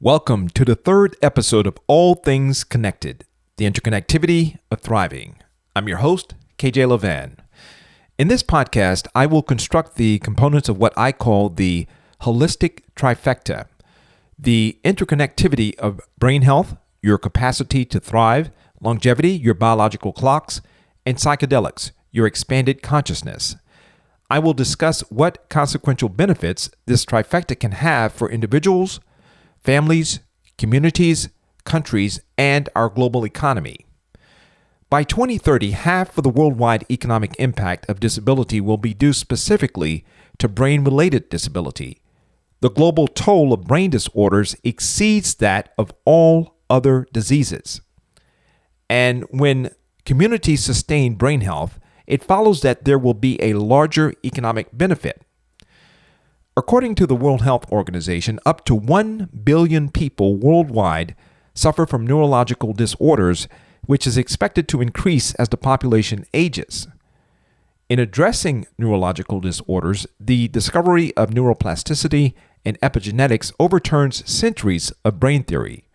Welcome to the third episode of All Things Connected, the Interconnectivity of Thriving. I'm your host, KJ Lavan. In this podcast, I will construct the components of what I call the holistic trifecta, the interconnectivity of brain health, your capacity to thrive, longevity, your biological clocks, and psychedelics, your expanded consciousness. I will discuss what consequential benefits this trifecta can have for individuals, families, communities, countries, and our global economy. By 2030, half of the worldwide economic impact of disability will be due specifically to brain-related disability. The global toll of brain disorders exceeds that of all other diseases. And when communities sustain brain health, it follows that there will be a larger economic benefit. According to the World Health Organization, up to 1 billion people worldwide suffer from neurological disorders, which is expected to increase as the population ages. In addressing neurological disorders, the discovery of neuroplasticity and epigenetics overturns centuries of brain theory.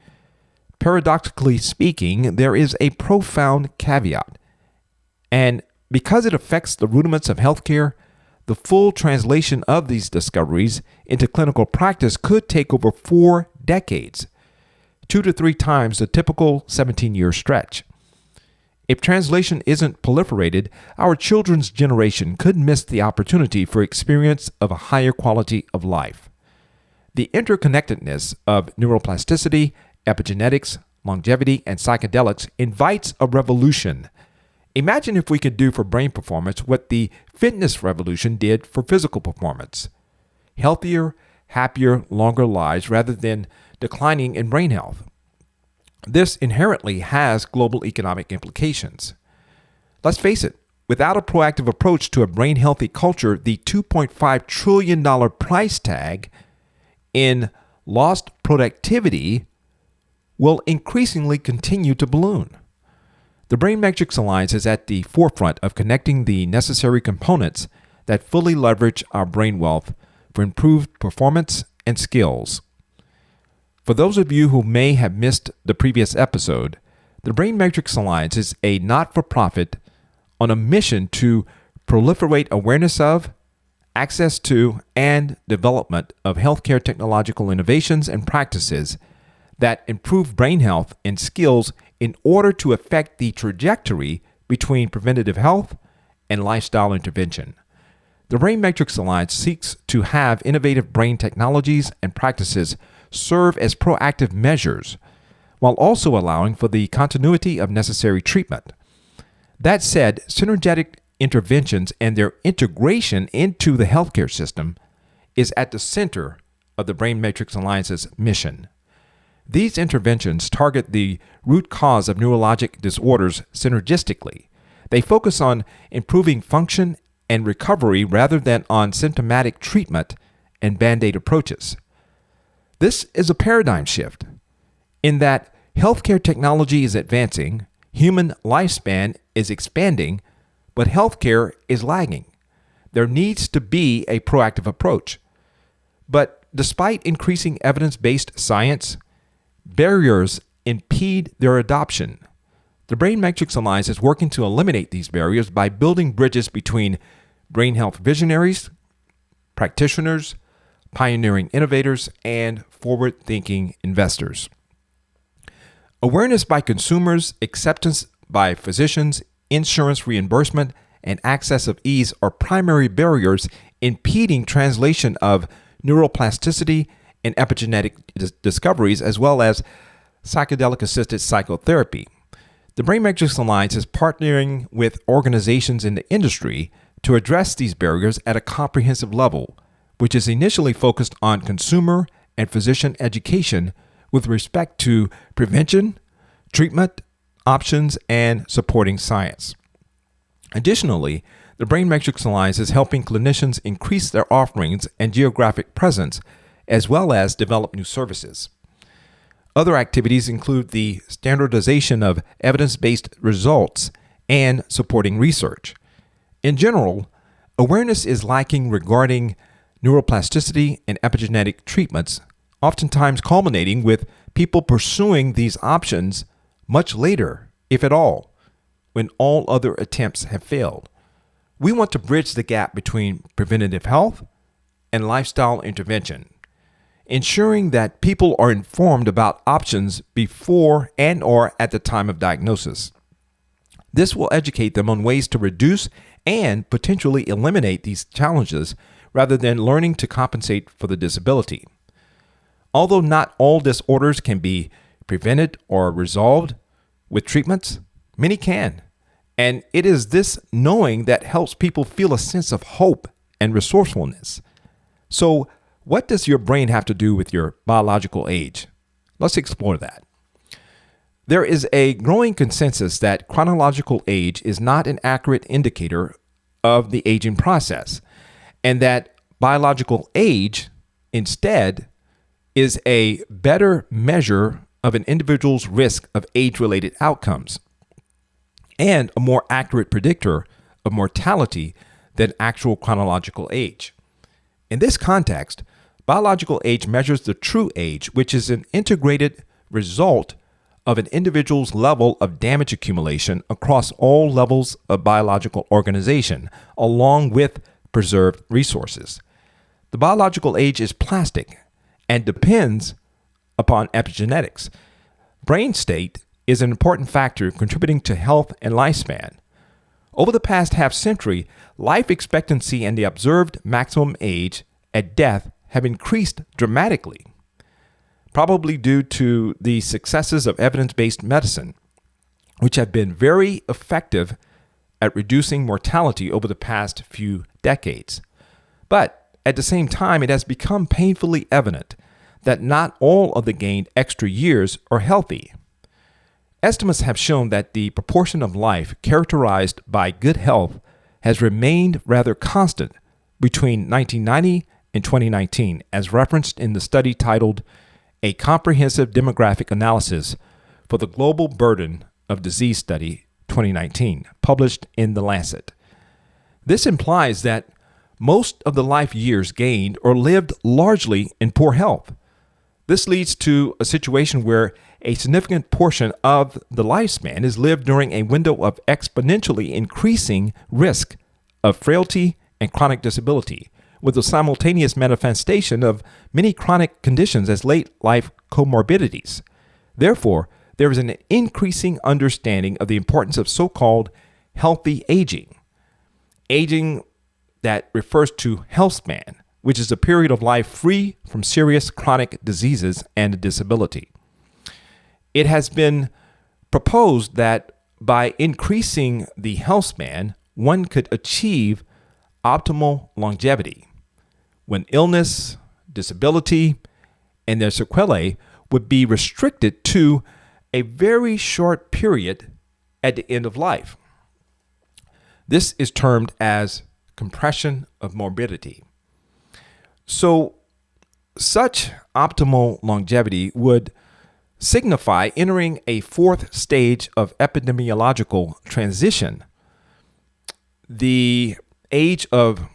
Paradoxically speaking, there is a profound caveat, and because it affects the rudiments of healthcare, the full translation of these discoveries into clinical practice could take over 4 decades, 2 to 3 times the typical 17-year stretch. If translation isn't proliferated, our children's generation could miss the opportunity for experience of a higher quality of life. The interconnectedness of neuroplasticity, epigenetics, longevity, and psychedelics invites a revolution. Imagine if we could do for brain performance what the fitness revolution did for physical performance. Healthier, happier, longer lives rather than declining in brain health. This inherently has global economic implications. Let's face it, without a proactive approach to a brain-healthy culture, the $2.5 trillion price tag in lost productivity will increasingly continue to balloon. The Brain Matrix Alliance is at the forefront of connecting the necessary components that fully leverage our brain wealth for improved performance and skills. For those of you who may have missed the previous episode, the Brain Matrix Alliance is a not-for-profit on a mission to proliferate awareness of, access to, and development of healthcare technological innovations and practices that improve brain health and skills in order to affect the trajectory between preventative health and lifestyle intervention. The Brain Matrix Alliance seeks to have innovative brain technologies and practices serve as proactive measures, while also allowing for the continuity of necessary treatment. That said, synergetic interventions and their integration into the healthcare system is at the center of the Brain Matrix Alliance's mission. These interventions target the root cause of neurologic disorders synergistically. They focus on improving function and recovery rather than on symptomatic treatment and band-aid approaches. This is a paradigm shift in that healthcare technology is advancing, human lifespan is expanding, but healthcare is lagging. There needs to be a proactive approach. But despite increasing evidence-based science, barriers impede their adoption. The Brain Matrix Alliance is working to eliminate these barriers by building bridges between brain health visionaries, practitioners, pioneering innovators, and forward-thinking investors. Awareness by consumers, acceptance by physicians, insurance reimbursement, and access of ease are primary barriers impeding translation of neuroplasticity and epigenetic discoveries, as well as psychedelic-assisted psychotherapy. The Brain Matrix Alliance is partnering with organizations in the industry to address these barriers at a comprehensive level, which is initially focused on consumer and physician education with respect to prevention, treatment, options, and supporting science. Additionally, the Brain Matrix Alliance is helping clinicians increase their offerings and geographic presence, as well as develop new services. Other activities include the standardization of evidence-based results and supporting research. In general, awareness is lacking regarding neuroplasticity and epigenetic treatments oftentimes culminating with people pursuing these options much later, if at all, when all other attempts have failed. We want to bridge the gap between preventative health and lifestyle intervention, ensuring that people are informed about options before and/or at the time of diagnosis. This will educate them on ways to reduce and potentially eliminate these challenges rather than learning to compensate for the disability. Although not all disorders can be prevented or resolved with treatments, many can. And it is this knowing that helps people feel a sense of hope and resourcefulness. So, what does your brain have to do with your biological age? Let's explore that. There is a growing consensus that chronological age is not an accurate indicator of the aging process, and that biological age, instead, is a better measure of an individual's risk of age-related outcomes and a more accurate predictor of mortality than actual chronological age. In this context, biological age measures the true age, which is an integrated result of an individual's level of damage accumulation across all levels of biological organization, along with preserved resources. The biological age is plastic and depends upon epigenetics. Brain state is an important factor contributing to health and lifespan. Over the past half century, life expectancy and the observed maximum age at death have increased dramatically, probably due to the successes of evidence-based medicine, which have been very effective at reducing mortality over the past few decades. But at the same time, it has become painfully evident that not all of the gained extra years are healthy. Estimates have shown that the proportion of life characterized by good health has remained rather constant between 1990 and 2019, as referenced in the study titled A Comprehensive Demographic Analysis for the Global Burden of Disease Study 2019, published in The Lancet. This implies that most of the life years gained are lived largely in poor health. This leads to a situation where a significant portion of the lifespan is lived during a window of exponentially increasing risk of frailty and chronic disability, with the simultaneous manifestation of many chronic conditions as late life comorbidities. Therefore, there is an increasing understanding of the importance of so-called healthy aging. Aging that refers to health span, which is a period of life free from serious chronic diseases and disability. It has been proposed that by increasing the health span, one could achieve optimal longevity, when illness, disability, and their sequelae would be restricted to a very short period at the end of life. This is termed as compression of morbidity. So, such optimal longevity would signify entering a fourth stage of epidemiological transition, the age of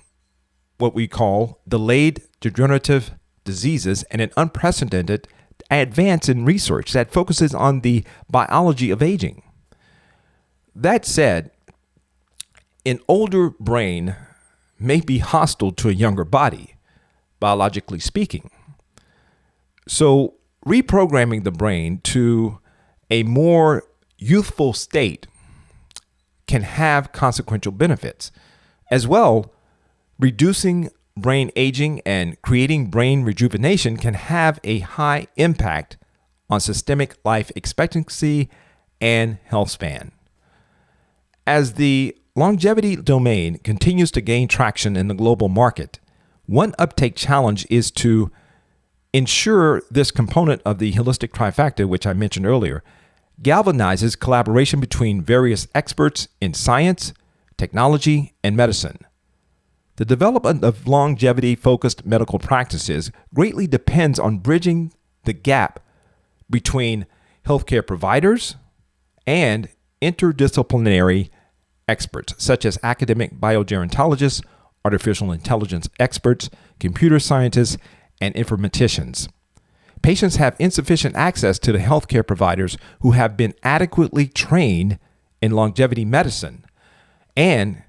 what we call delayed degenerative diseases, and an unprecedented advance in research that focuses on the biology of aging. That said, an older brain may be hostile to a younger body, biologically speaking. So, reprogramming the brain to a more youthful state can have consequential benefits. As well, reducing brain aging and creating brain rejuvenation can have a high impact on systemic life expectancy and health span. As the longevity domain continues to gain traction in the global market, one uptake challenge is to ensure this component of the holistic trifecta, which I mentioned earlier, galvanizes collaboration between various experts in science, technology, and medicine. The development of longevity-focused medical practices greatly depends on bridging the gap between healthcare providers and interdisciplinary experts, such as academic biogerontologists, artificial intelligence experts, computer scientists, and informaticians. patients have insufficient access to the healthcare providers who have been adequately trained in longevity medicine and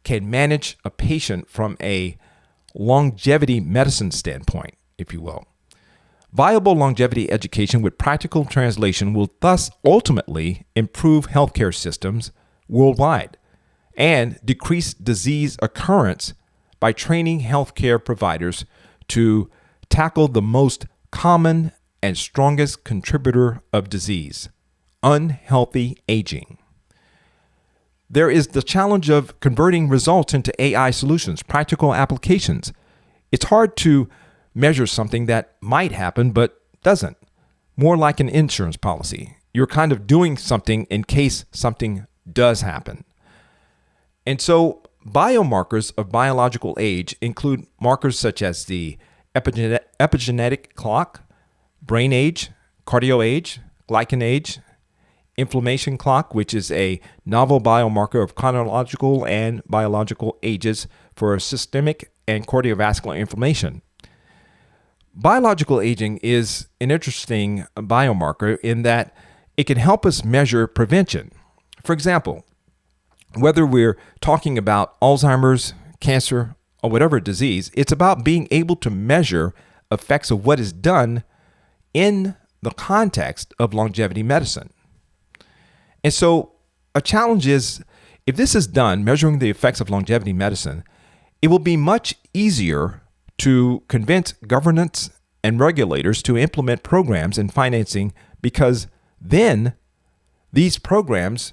can manage a patient from a longevity medicine standpoint, if you will. Viable longevity education with practical translation will thus ultimately improve healthcare systems worldwide and decrease disease occurrence by training healthcare providers to tackle the most common and strongest contributor of disease, unhealthy aging. There is the challenge of converting results into AI solutions, practical applications. It's hard to measure something that might happen but doesn't. More like an insurance policy. You're kind of doing something in case something does happen. And so biomarkers of biological age include markers such as the epigenetic clock, brain age, cardio age, glycan age, inflammation clock, which is a novel biomarker of chronological and biological ages for systemic and cardiovascular inflammation. Biological aging is an interesting biomarker in that it can help us measure prevention. For example, whether we're talking about Alzheimer's, cancer, or whatever disease, it's about being able to measure effects of what is done in the context of longevity medicine. And so a challenge is, if this is done, measuring the effects of longevity medicine, it will be much easier to convince governments and regulators to implement programs and financing, because then these programs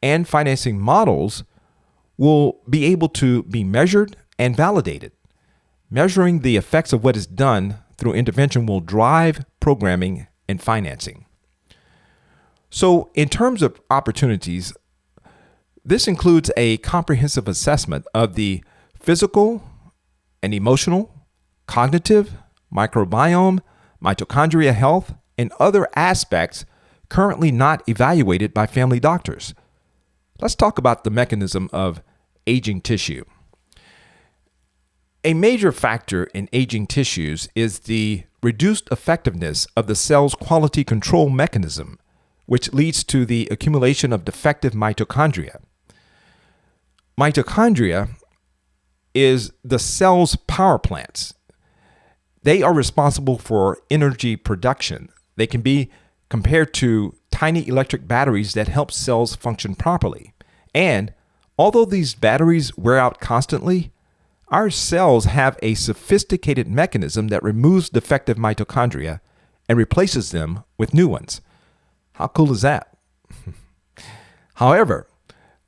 and financing models will be able to be measured and validated. Measuring the effects of what is done through intervention will drive programming and financing. So in terms of opportunities, this includes a comprehensive assessment of the physical and emotional, cognitive, microbiome, mitochondria health, and other aspects currently not evaluated by family doctors. Let's talk about the mechanism of aging tissue. A major factor in aging tissues is the reduced effectiveness of the cell's quality control mechanism, which leads to the accumulation of defective mitochondria. Mitochondria is the cell's power plants. They are responsible for energy production. They can be compared to tiny electric batteries that help cells function properly. And although these batteries wear out constantly, our cells have a sophisticated mechanism that removes defective mitochondria and replaces them with new ones. How cool is that? However,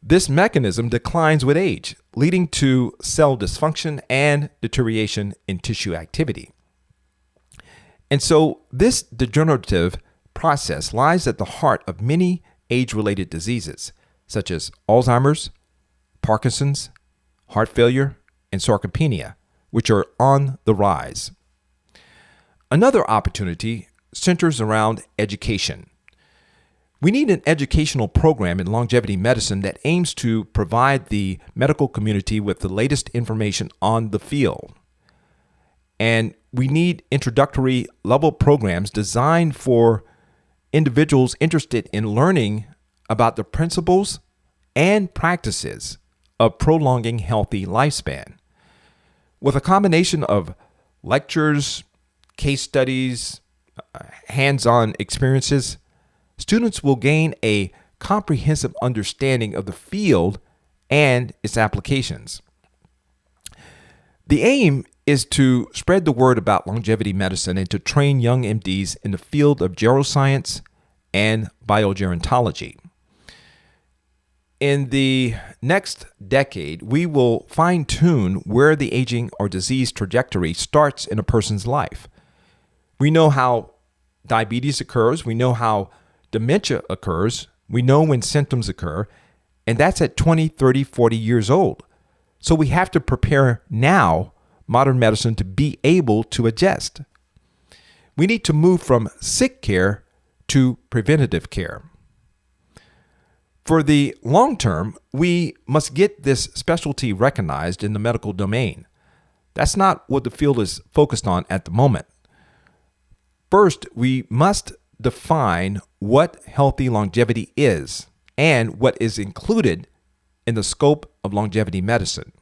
this mechanism declines with age, leading to cell dysfunction and deterioration in tissue activity. And so this degenerative process lies at the heart of many age-related diseases, such as Alzheimer's, Parkinson's, heart failure, and sarcopenia, which are on the rise. Another opportunity centers around education. We need an educational program in longevity medicine that aims to provide the medical community with the latest information on the field. And we need introductory level programs designed for individuals interested in learning about the principles and practices of prolonging healthy lifespan. With a combination of lectures, case studies, hands-on experiences, students will gain a comprehensive understanding of the field and its applications. The aim is to spread the word about longevity medicine and to train young MDs in the field of geroscience and biogerontology. In the next decade, we will fine-tune where the aging or disease trajectory starts in a person's life. We know how diabetes occurs, we know how dementia occurs, we know when symptoms occur, and that's at 20, 30, 40 years old. So we have to prepare now modern medicine to be able to adjust. We need to move from sick care to preventative care. For the long term, we must get this specialty recognized in the medical domain. That's not what the field is focused on at the moment. First, we must define what healthy longevity is and what is included in the scope of longevity medicine.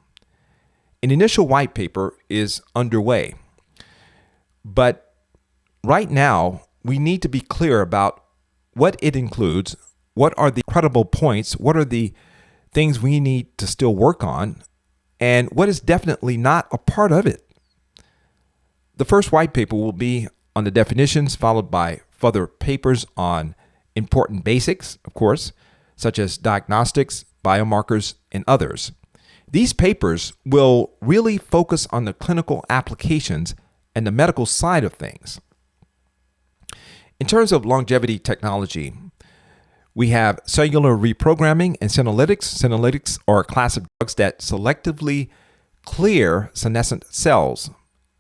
An initial white paper is underway, but right now we need to be clear about what it includes, what are the credible points, what are the things we need to still work on, and what is definitely not a part of it. The first white paper will be on the definitions, followed by further papers on important basics, of course, such as diagnostics, biomarkers, and others. These papers will really focus on the clinical applications and the medical side of things. In terms of longevity technology, we have cellular reprogramming and senolytics. Senolytics are a class of drugs that selectively clear senescent cells.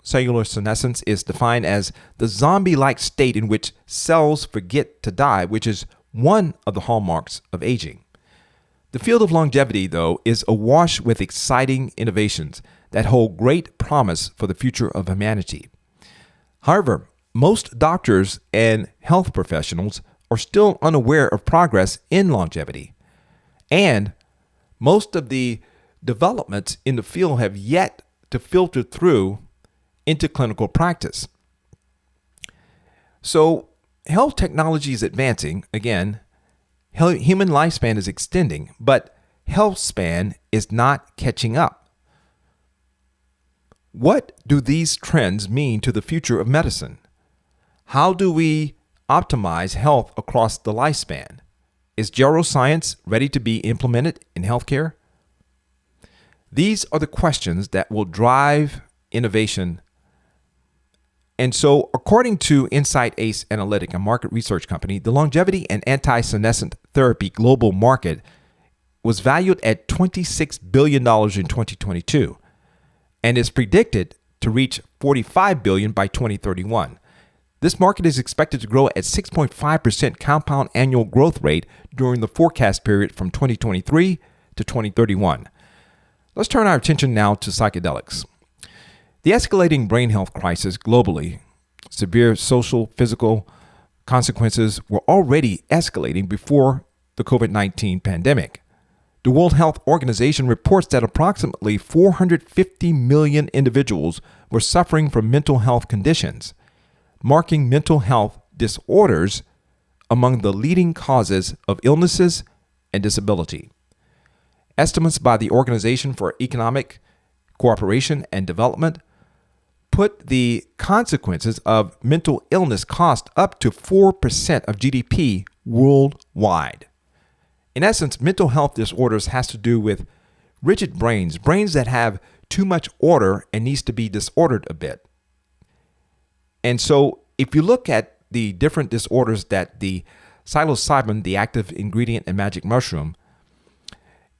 Cellular senescence is defined as the zombie-like state in which cells forget to die, which is one of the hallmarks of aging. The field of longevity, though, is awash with exciting innovations that hold great promise for the future of humanity. However, most doctors and health professionals are still unaware of progress in longevity, and most of the developments in the field have yet to filter through into clinical practice. So, health technology is advancing. Again, human lifespan is extending, but health span is not catching up. What do these trends mean to the future of medicine? How do we optimize health across the lifespan? Is neuroscience ready to be implemented in healthcare? These are the questions that will drive innovation. And so, according to Insight Ace Analytic, a market research company, the longevity and anti-senescent therapy global market was valued at $26 billion in 2022 and is predicted to reach $45 billion by 2031. This market is expected to grow at 6.5% compound annual growth rate during the forecast period from 2023 to 2031. Let's turn our attention now to psychedelics. The escalating brain health crisis globally, severe social, physical consequences were already escalating before the COVID-19 pandemic. The World Health Organization reports that approximately 450 million individuals were suffering from mental health conditions, marking mental health disorders among the leading causes of illnesses and disability. Estimates by the Organization for Economic Cooperation and Development put the consequences of mental illness cost up to 4% of GDP worldwide. In essence, mental health disorders has to do with rigid brains that have too much order and needs to be disordered a bit. And so if you look at the different disorders that the psilocybin, the active ingredient in magic mushroom,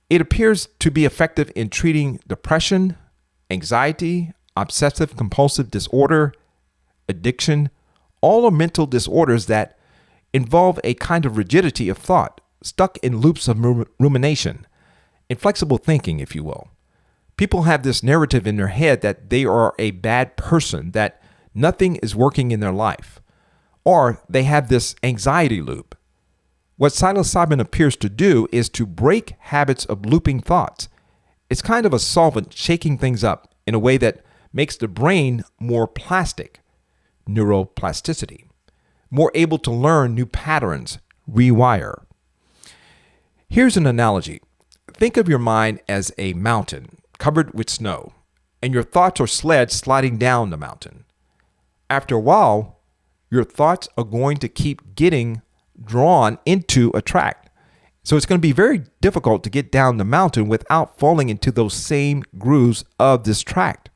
it appears to be effective in treating depression, anxiety, obsessive compulsive disorder, addiction. All are mental disorders that involve a kind of rigidity of thought, stuck in loops of rumination, inflexible thinking, if you will. People have this narrative in their head that they are a bad person, that nothing is working in their life, or they have this anxiety loop. What psilocybin appears to do is to break habits of looping thoughts. It's kind of a solvent shaking things up in a way that makes the brain more plastic, neuroplasticity, more able to learn new patterns, rewire. Here's an analogy. Think of your mind as a mountain covered with snow, and your thoughts are sleds sliding down the mountain. After a while, your thoughts are going to keep getting drawn into a track. So it's going to be very difficult to get down the mountain without falling into those same grooves of this track.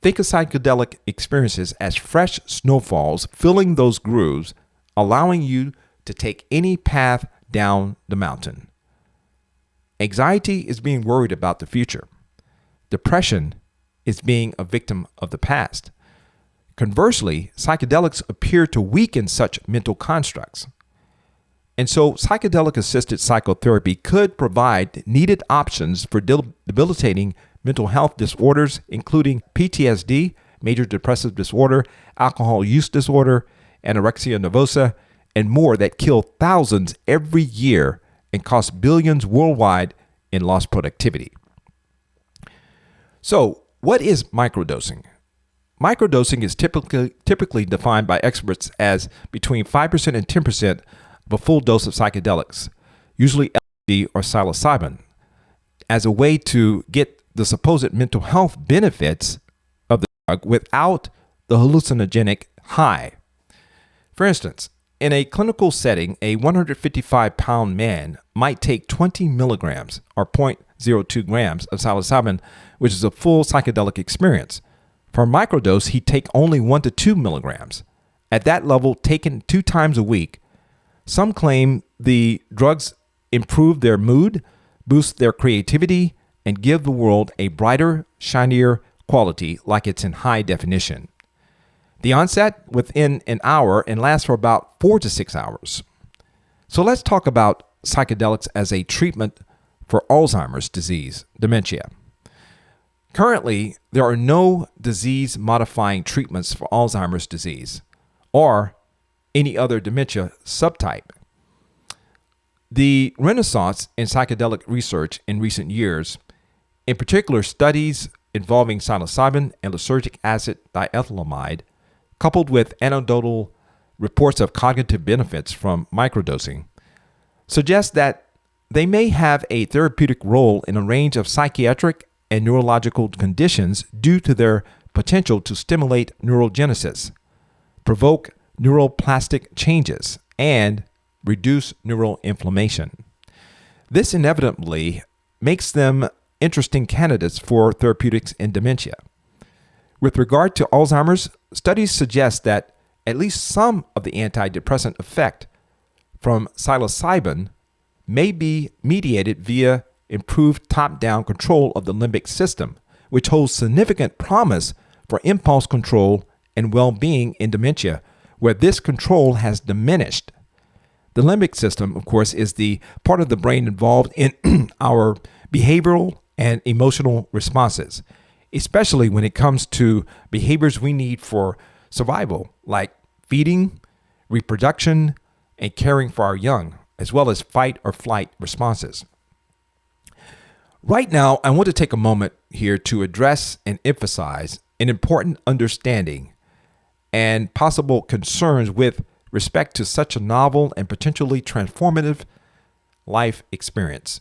Think of psychedelic experiences as fresh snowfalls filling those grooves, allowing you to take any path down the mountain. Anxiety is being worried about the future. Depression is being a victim of the past. Conversely, psychedelics appear to weaken such mental constructs. And so psychedelic-assisted psychotherapy could provide needed options for debilitating mental health disorders, including PTSD, major depressive disorder, alcohol use disorder, anorexia nervosa, and more that kill thousands every year and cost billions worldwide in lost productivity. So, what is microdosing? Microdosing is typically defined by experts as between 5% and 10% of a full dose of psychedelics, usually LSD or psilocybin, as a way to get the supposed mental health benefits of the drug without the hallucinogenic high. For instance, in a clinical setting, a 155-pound man might take 20 milligrams or 0.02 grams of psilocybin, which is a full psychedelic experience. For a microdose, he'd take only 1 to 2 milligrams. At that level, taken 2 times a week, some claim the drugs improve their mood, boost their creativity, and give the world a brighter, shinier quality like it's in high definition. The onset within an hour and lasts for about 4 to 6 hours. So let's talk about psychedelics as a treatment for Alzheimer's disease, dementia. Currently, there are no disease-modifying treatments for Alzheimer's disease or any other dementia subtype. The renaissance in psychedelic research in recent years, in particular studies involving psilocybin and lysergic acid diethylamide, coupled with anecdotal reports of cognitive benefits from microdosing, suggests that they may have a therapeutic role in a range of psychiatric and neurological conditions due to their potential to stimulate neurogenesis, provoke neuroplastic changes, and reduce neural inflammation. This inevitably makes them interesting candidates for therapeutics in dementia. With regard to Alzheimer's, studies suggest that at least some of the antidepressant effect from psilocybin may be mediated via improved top-down control of the limbic system, which holds significant promise for impulse control and well-being in dementia, where this control has diminished. The limbic system, of course, is the part of the brain involved in our behavioral and emotional responses, especially when it comes to behaviors we need for survival, like feeding, reproduction, and caring for our young, as well as fight or flight responses. Right now, I want to take a moment here to address and emphasize an important understanding and possible concerns with respect to such a novel and potentially transformative life experience.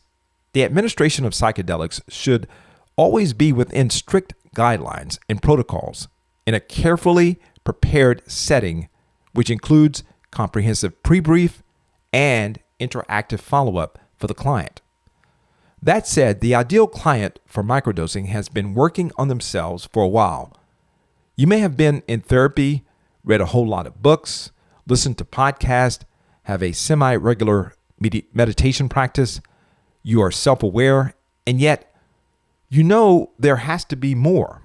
The administration of psychedelics should always be within strict guidelines and protocols in a carefully prepared setting, which includes comprehensive pre-brief and interactive follow-up for the client. That said, the ideal client for microdosing has been working on themselves for a while. You may have been in therapy, read a whole lot of books, listened to podcasts, have a semi-regular meditation practice, you are self-aware, and yet you know there has to be more.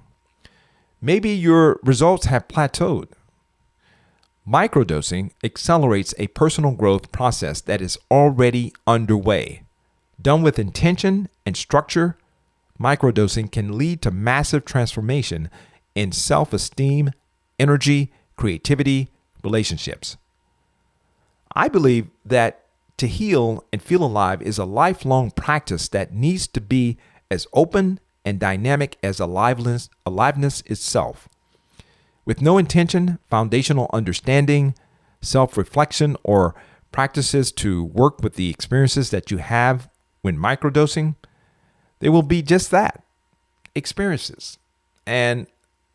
Maybe your results have plateaued. Microdosing accelerates a personal growth process that is already underway. Done with intention and structure, microdosing can lead to massive transformation in self-esteem, energy, creativity, relationships. I believe that to heal and feel alive is a lifelong practice that needs to be as open and dynamic as aliveness itself. With no intention, foundational understanding, self-reflection, or practices to work with the experiences that you have when microdosing, they will be just that, experiences. And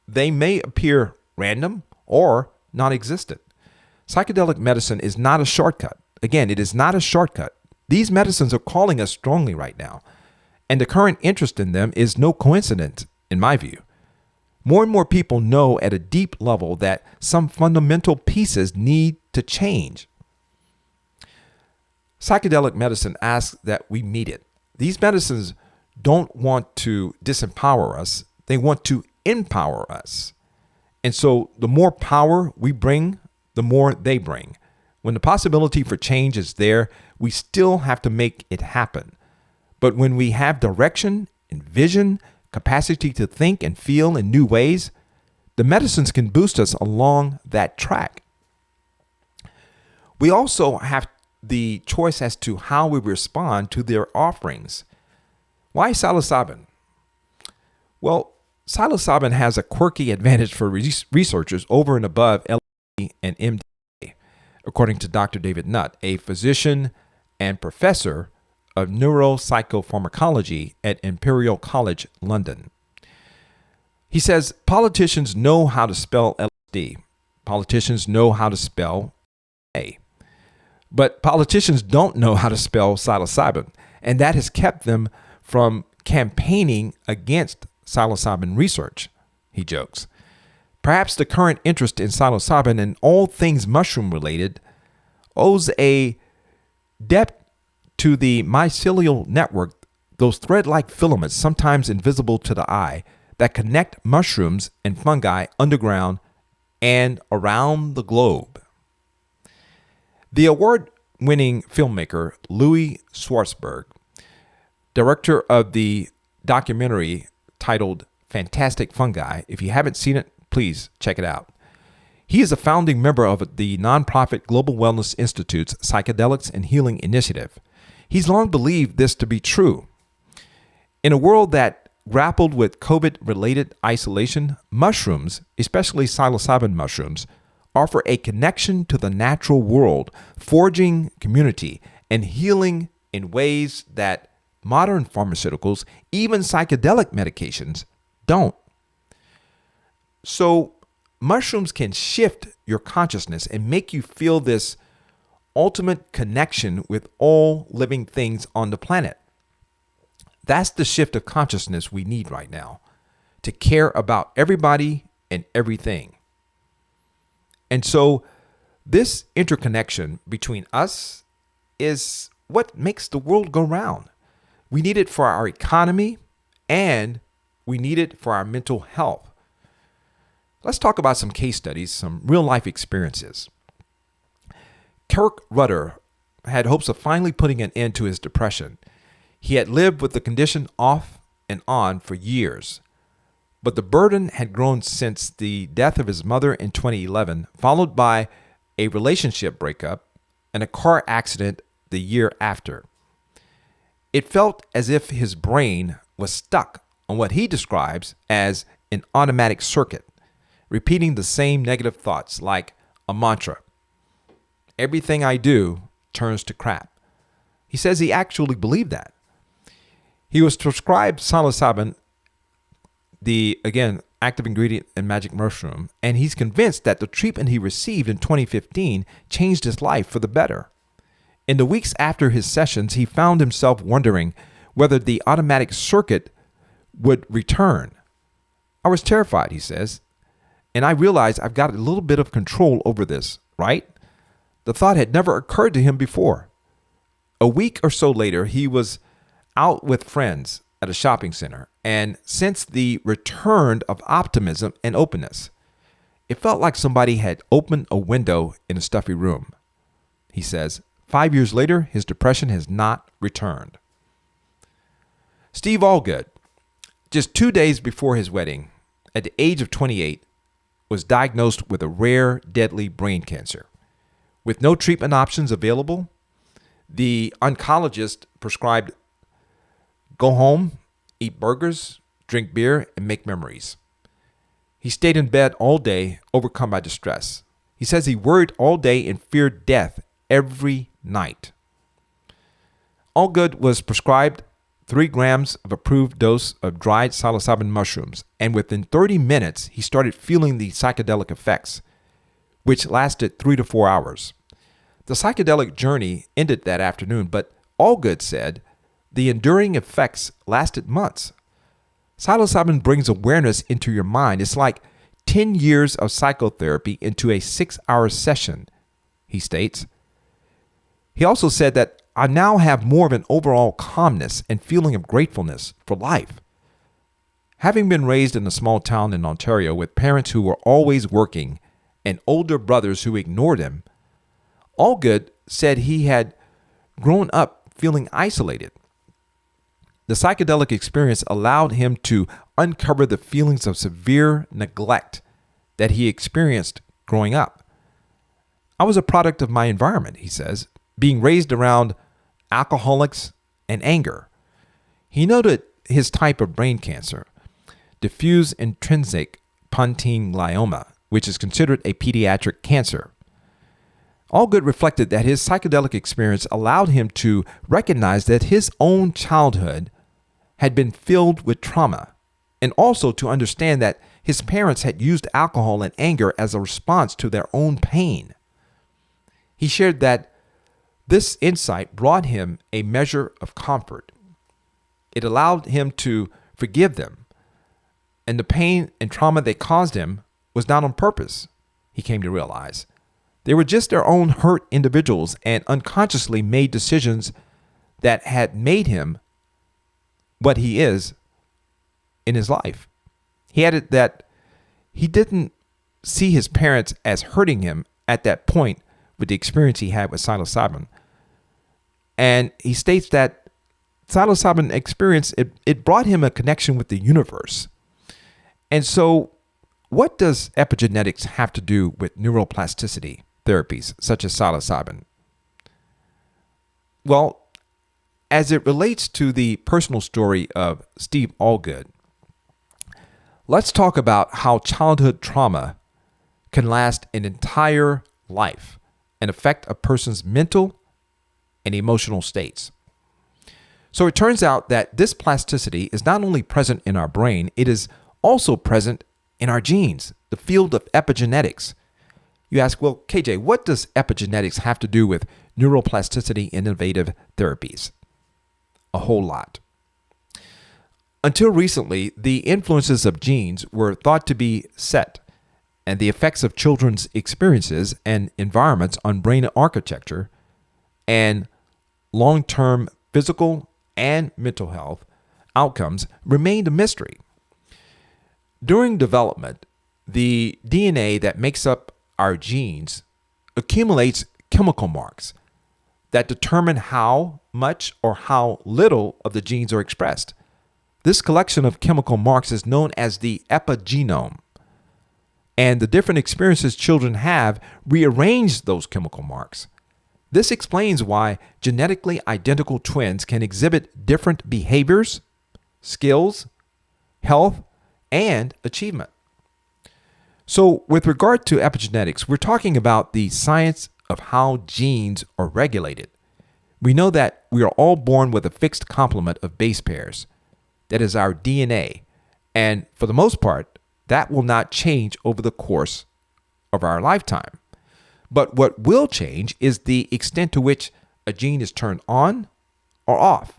they may appear random or non-existent. Psychedelic medicine is not a shortcut. Again, it is not a shortcut. These medicines are calling us strongly right now, and the current interest in them is no coincidence, in my view. More and more people know at a deep level that some fundamental pieces need to change. Psychedelic medicine asks that we meet it. These medicines don't want to disempower us. They want to empower us. And so the more power we bring, the more they bring. When the possibility for change is there, we still have to make it happen. But when we have direction and vision, capacity to think and feel in new ways, the medicines can boost us along that track. We also have the choice as to how we respond to their offerings. Why psilocybin? Well, psilocybin has a quirky advantage for researchers over and above LSD and MDMA, according to Dr. David Nutt, a physician and professor of neuropsychopharmacology at Imperial College London. He says politicians know how to spell LSD. Politicians know how to spell A. But politicians don't know how to spell psilocybin, and that has kept them from campaigning against psilocybin research, he jokes. Perhaps the current interest in psilocybin and all things mushroom related owes a depth to the mycelial network, those thread-like filaments, sometimes invisible to the eye, that connect mushrooms and fungi underground and around the globe. The award-winning filmmaker Louis Schwartzberg, director of the documentary titled Fantastic Fungi, if you haven't seen it, please check it out. He is a founding member of the nonprofit Global Wellness Institute's Psychedelics and Healing Initiative. He's long believed this to be true. In a world that grappled with COVID-related isolation, mushrooms, especially psilocybin mushrooms, offer a connection to the natural world, forging community and healing in ways that modern pharmaceuticals, even psychedelic medications, don't. So mushrooms can shift your consciousness and make you feel this ultimate connection with all living things on the planet. That's the shift of consciousness we need right now, to care about everybody and everything. And so this interconnection between us is what makes the world go round. We need it for our economy, and we need it for our mental health. Let's talk about some case studies, some real life experiences. Kirk Rutter had hopes of finally putting an end to his depression. He had lived with the condition off and on for years, but the burden had grown since the death of his mother in 2011, followed by a relationship breakup and a car accident the year after. It felt as if his brain was stuck on what he describes as an automatic circuit, repeating the same negative thoughts like a mantra. Everything I do turns to crap. He says he actually believed that. He was prescribed psilocybin, the, again, active ingredient in magic mushroom, and he's convinced that the treatment he received in 2015 changed his life for the better. In the weeks after his sessions, he found himself wondering whether the automatic circuit would return. I was terrified, he says, and I realized I've got a little bit of control over this, right? The thought had never occurred to him before. A week or so later, he was out with friends at a shopping center and sensed the return of optimism and openness. It felt like somebody had opened a window in a stuffy room. He says, 5 years later, his depression has not returned. Steve Allgood, just 2 days before his wedding, at the age of 28, was diagnosed with a rare, deadly brain cancer. With no treatment options available, the oncologist prescribed go home, eat burgers, drink beer, and make memories. He stayed in bed all day, overcome by distress. He says he worried all day and feared death every night. Allgood was prescribed 3 grams of approved dose of dried psilocybin mushrooms, and within 30 minutes, he started feeling the psychedelic effects, which lasted 3 to 4 hours. The psychedelic journey ended that afternoon, but Allgood said the enduring effects lasted months. Psilocybin brings awareness into your mind. It's like 10 years of psychotherapy into a 6-hour session, he states. He also said that I now have more of an overall calmness and feeling of gratefulness for life. Having been raised in a small town in Ontario with parents who were always working and older brothers who ignored him, Allgood said he had grown up feeling isolated. The psychedelic experience allowed him to uncover the feelings of severe neglect that he experienced growing up. I was a product of my environment, he says, being raised around alcoholics and anger. He noted his type of brain cancer, diffuse intrinsic pontine glioma, which is considered a pediatric cancer. Allgood reflected that his psychedelic experience allowed him to recognize that his own childhood had been filled with trauma, and also to understand that his parents had used alcohol and anger as a response to their own pain. He shared that this insight brought him a measure of comfort. It allowed him to forgive them, and the pain and trauma they caused him was not on purpose, he came to realize. They were just their own hurt individuals and unconsciously made decisions that had made him what he is in his life. He added that he didn't see his parents as hurting him at that point with the experience he had with psilocybin. And he states that psilocybin experience, it brought him a connection with the universe. And so what does epigenetics have to do with neuroplasticity therapies such as psilocybin? Well, as it relates to the personal story of Steve Allgood, let's talk about how childhood trauma can last an entire life and affect a person's mental and emotional states. So it turns out that this plasticity is not only present in our brain, it is also present in our genes, the field of epigenetics. You ask, well, KJ, what does epigenetics have to do with neuroplasticity innovative therapies? A whole lot. Until recently, the influences of genes were thought to be set, and the effects of children's experiences and environments on brain architecture and long-term physical and mental health outcomes remained a mystery. During development, the DNA that makes up our genes accumulates chemical marks that determine how much or how little of the genes are expressed. This collection of chemical marks is known as the epigenome, and the different experiences children have rearrange those chemical marks. This explains why genetically identical twins can exhibit different behaviors, skills, health, and achievement. So with regard to epigenetics, we're talking about the science of how genes are regulated. We know that we are all born with a fixed complement of base pairs. That is our DNA. And for the most part, that will not change over the course of our lifetime. But what will change is the extent to which a gene is turned on or off.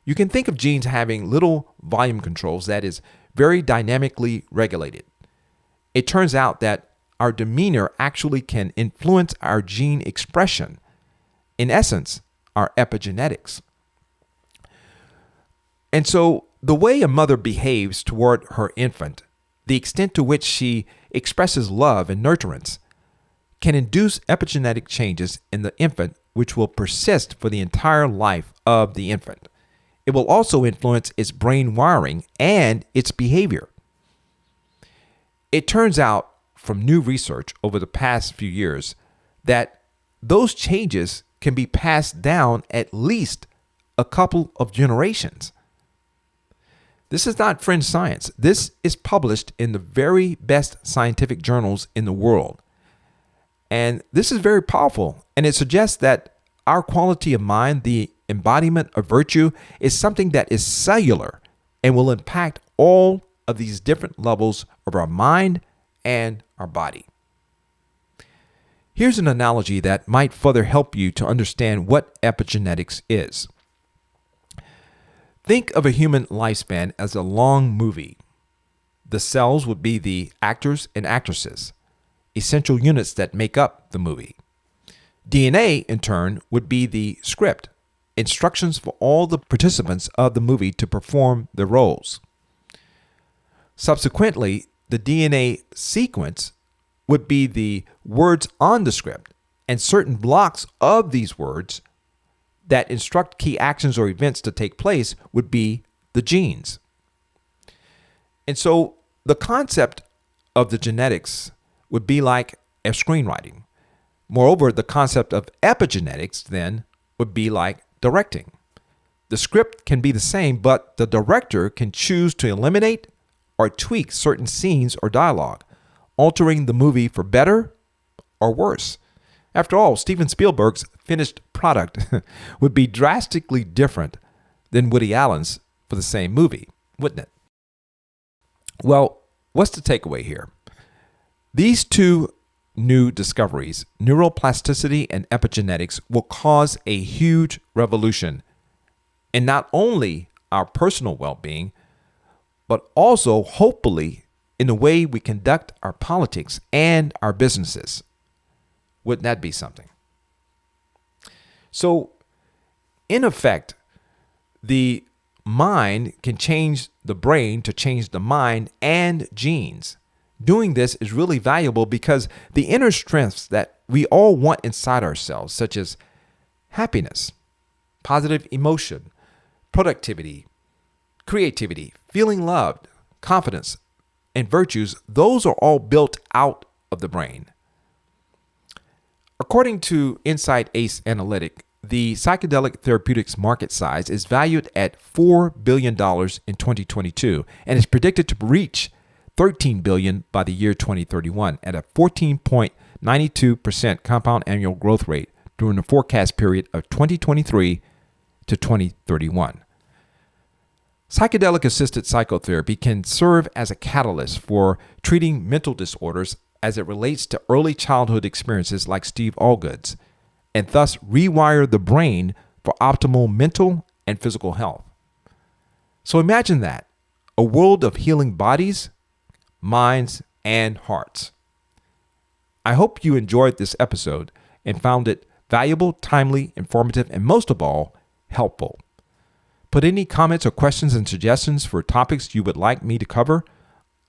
You can think of genes having little volume controls that is very dynamically regulated. It turns out that our demeanor actually can influence our gene expression. In essence, our epigenetics. And so the way a mother behaves toward her infant, the extent to which she expresses love and nurturance, can induce epigenetic changes in the infant which will persist for the entire life of the infant. It will also influence its brain wiring and its behavior. It turns out from new research over the past few years that those changes can be passed down at least a couple of generations. This is not fringe science. This is published in the very best scientific journals in the world. And this is very powerful, and it suggests that our quality of mind, the embodiment of virtue, is something that is cellular and will impact all of these different levels of our mind and our body. Here's an analogy that might further help you to understand what epigenetics is. Think of a human lifespan as a long movie. The cells would be the actors and actresses, essential units that make up the movie. DNA, in turn, would be the script, instructions for all the participants of the movie to perform their roles. Subsequently, the DNA sequence would be the words on the script, and certain blocks of these words that instruct key actions or events to take place would be the genes. And so the concept of the genetics would be like a screenwriting. Moreover, the concept of epigenetics then would be like directing. The script can be the same, but the director can choose to eliminate or tweak certain scenes or dialogue, altering the movie for better or worse. After all, Steven Spielberg's finished product would be drastically different than Woody Allen's for the same movie, wouldn't it? Well, what's the takeaway here? These two new discoveries, neuroplasticity and epigenetics, will cause a huge revolution in not only our personal well-being, but also, hopefully, in the way we conduct our politics and our businesses. Wouldn't that be something? So, in effect, the mind can change the brain to change the mind and genes. Doing this is really valuable because the inner strengths that we all want inside ourselves, such as happiness, positive emotion, productivity, creativity, feeling loved, confidence, and virtues, those are all built out of the brain. According to Insight Ace Analytic, the psychedelic therapeutics market size is valued at $4 billion in 2022 and is predicted to reach $13 billion by the year 2031 at a 14.92% compound annual growth rate during the forecast period of 2023 to 2031. Psychedelic-assisted psychotherapy can serve as a catalyst for treating mental disorders as it relates to early childhood experiences like Steve Allgood's, and thus rewire the brain for optimal mental and physical health. So imagine that, a world of healing bodies, minds, and hearts. I hope you enjoyed this episode and found it valuable, timely, informative, and most of all, helpful. Put any comments or questions and suggestions for topics you would like me to cover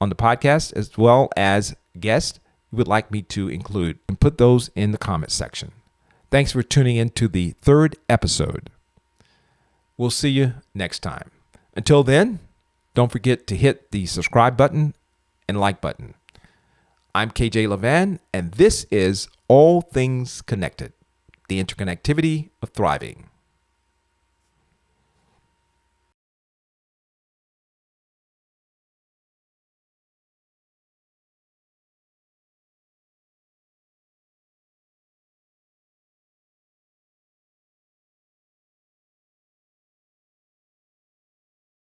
on the podcast, as well as guests you would like me to include, and put those in the comments section. Thanks for tuning in to the third episode. We'll see you next time. Until then, don't forget to hit the subscribe button and like button. I'm KJ Lavan, and this is All Things Connected, the Interconnectivity of Thriving.